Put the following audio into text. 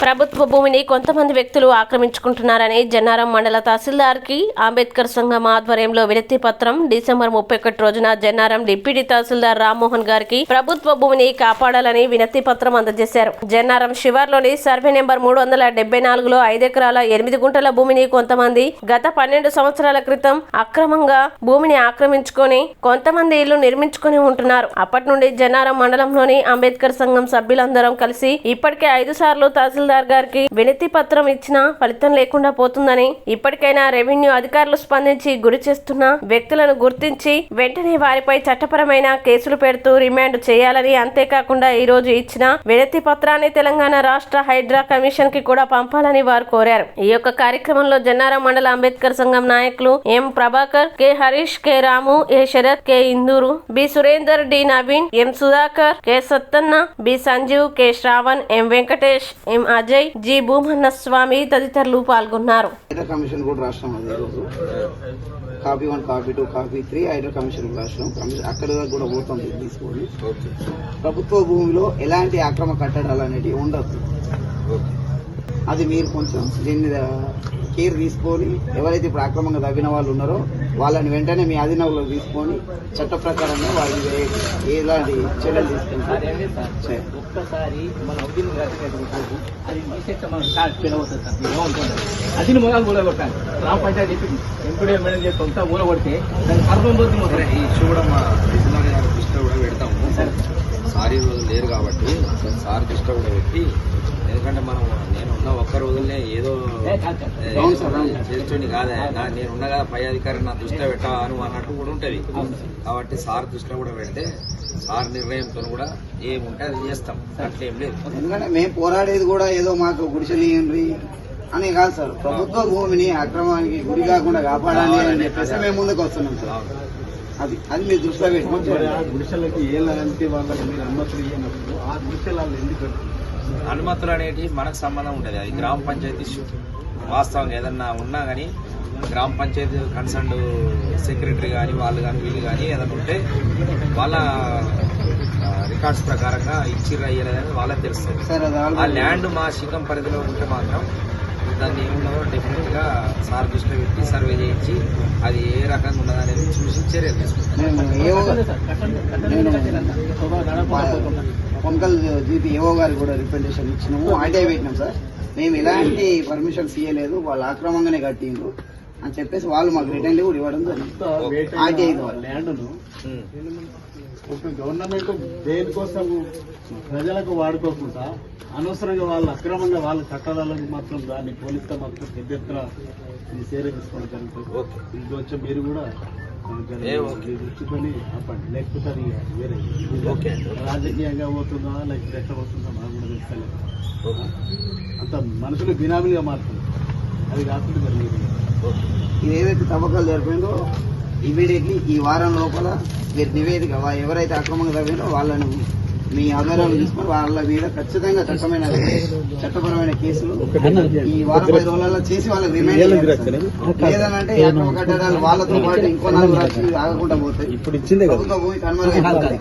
ప్రభుత్వ భూమిని కొంతమంది వ్యక్తులు ఆక్రమించుకుంటున్నారని జన్నారం మండల తహసీల్దార్కి అంబేద్కర్ సంఘం ఆధ్వర్యంలో వినతి పత్రం డిసెంబర్ 31 రోజున జన్నారం డిప్యూటీ తహసీల్దార్ రామ్మోహన్ గారికి ప్రభుత్వ భూమిని కాపాడాలని వినతి పత్రం అందజేశారు. జన్నారం శివార్లోని సర్వే నెంబర్ 374లో 5 ఎకరాల 8 గుంటల భూమిని కొంతమంది గత 12 సంవత్సరాల క్రితం అక్రమంగా భూమిని ఆక్రమించుకొని కొంతమంది ఇళ్లు నిర్మించుకొని ఉంటున్నారు. అప్పటి నుండి జన్నారం మండలంలోని అంబేద్కర్ సంఘం సభ్యులందరం కలిసి ఇప్పటికే 5 సార్లు తహసీల్దార్ గారికి వినతి పత్రం ఇచ్చినా ఫలితం లేకుండా పోతుందని, ఇప్పటికైనా రెవెన్యూ అధికారులు స్పందించి గురి చేస్తున్న వ్యక్తులను గుర్తించి వెంటనే వారిపై చట్టపరమైన కేసులు పెడుతూ రిమాండ్ చేయాలని, అంతేకాకుండా ఈ రోజు ఇచ్చిన వినతి పత్రాన్ని తెలంగాణ రాష్ట్ర హైడ్రా కమిషన్ కి కూడా పంపాలని వారు కోరారు. ఈ యొక్క కార్యక్రమంలో జన్నారం మండల అంబేద్కర్ సంఘం నాయకులు M Prabhakar, K Harish, K Ramu, A Sharath, K Induru, B Surender, D Naveen, M Sudhakar, K Sattanna, B Sanjeev, K Shravan, M Venkatesh, M Ajay, G Bhumanna Swamy తదితరులు పాల్గొన్నారు. కమిషన్ కూడా రాష్ట్రం copy 1, copy 2, copy 3 Hydraa commission రాష్ట్రం అక్కడ కూడా పోతుంది తీసుకొని. ప్రభుత్వ భూమిలో ఎలాంటి అక్రమ కట్టడాలు అనేవి ఉండదు. అది మీరు కొంచెం దీన్ని కేర్ తీసుకొని ఎవరైతే ఇప్పుడు అక్రమంగా తవ్విన వాళ్ళు ఉన్నారో వాళ్ళని వెంటనే మీ అధీనంలో తీసుకొని చట్ట ప్రకారంగా వాళ్ళకి ఎలాంటి చర్యలు తీసుకుంటారు. ఒక్కసారి మన అది మొదలు కూడా కొట్టాలి. గ్రామ పంచాయతీ ఎంపీడీ మేడం చేసి కొంత ఊర కొడితే దానికి అర్థం పోతుంది. ఈ ఇష్యూ కూడా మా జిల్లా గారి దృష్టిలో కూడా పెడతాము. సార్ ఈ రోజు లేరు కాబట్టి సార్ దృష్టిలో కూడా పెట్టి, ఎందుకంటే మనం నేను ఉన్న ఒక్క రోజులనే ఏదో చేర్చోని కాదా, నేను ఉన్నా కదా పై అధికారి నా దృష్టిలో పెట్టాను అన్నట్టు కూడా ఉంటుంది. కాబట్టి సార్ దృష్టిలో కూడా పెడితే సార్ నిర్ణయంతో కూడా ఏముంటే అది చేస్తాం, అట్లేం లేదు. ఎందుకంటే మేము పోరాడేది కూడా ఏదో మాకు గుడిసెలు ఇవ్వండి అని కాదు సార్. ప్రభుత్వ భూమిని అక్రమానికి గురి కాకుండా కాపాడాలి అని చెప్పేసి మేము ముందుకు వస్తున్నాం సార్. అది మీరు దృష్టిలో పెట్టుకుంటారు. గుడిసెలకి ఏళ్ళంటే వాళ్ళకి మీరు అనుమతులు ఇవ్వనప్పుడు ఆ గుడిసెలు ఎందుకు అనుమతులు అనేటివి మనకు సంబంధం ఉంటుంది. అది గ్రామ పంచాయతీ ఇష్యూ. వాస్తవంగా ఏదన్నా ఉన్నా కానీ గ్రామ పంచాయతీ కన్సర్న్ సెక్రటరీ కానీ వాళ్ళు కానీ వీళ్ళు కానీ ఏదైనా ఉంటే వాళ్ళ రికార్డ్స్ ప్రకారంగా ఇచ్చిర్రు అయ్యలేదని వాళ్ళకి తెలుస్తుంది. ఆ ల్యాండ్ మా శిఖం పరిధిలో ఉంటే మాత్రం దాన్ని ఏమున్నదో డెఫినెట్ గా సార్ దృష్టిలో పెట్టి సర్వే చేయించి అది ఏ రకంగా ఉన్నదనేది చూసి చర్యలు పొంగల్ జీపీ ఏఓ గారు కూడా రిప్రజెంటేషన్ ఇచ్చినాము. ఆర్టీఐ పెట్టినాం సార్. మేము ఎలాంటి పర్మిషన్స్ ఇవ్వలేదు, వాళ్ళు ఆక్రమంగానే కట్టిండ్రు అని చెప్పేసి వాళ్ళు మాకు రిటర్న్లు కూడా ఇవ్వడం జరిగింది. ఆర్టీఐ ల్యాండ్ను గవర్నమెంట్ దేనికోసం ప్రజలకు వాడుకోకుండా అనవసరంగా వాళ్ళు అక్రమంగా వాళ్ళ కట్టడాలకు మాత్రం దాన్ని పోలిస్తే మాత్రం పెద్ద ఎత్తున సేర తీసుకోవడం జరుగుతుంది. ఇది వచ్చి మీరు కూడా దృష్టికొని ఆపండి, లేకపోతే అది వేరే రాజకీయంగా పోతుందా లేకపోతే ఎట్లా పోతుందా మాకు కూడా తెలుస్తలేదు. అంత మనుషులు బినామీలుగా మారుతుంది. అది కాకుండా ఇది ఏదైతే తవ్వకాలు జరిపోయిందో ఇమీడియట్లీ ఈ వారం లోపల మీరు నివేదిక ఎవరైతే అక్రమంగా తవ్వినో వాళ్ళని మీ ఆధారాలు తీసుకొని వాళ్ళ మీద ఖచ్చితంగా చట్టపరమైన కేసులు ఈ వారం 10 రోజులలో చేసి వాళ్ళకి రిమైండ్ లేదనంటే అక్రమ కట్టడాలు వాళ్ళతో పాటు ఇంకో 4 రాష్ట్రాలు ఆగకుండా పోతాయి. ప్రభుత్వ భూమి కనుమరుగైపోతుంది.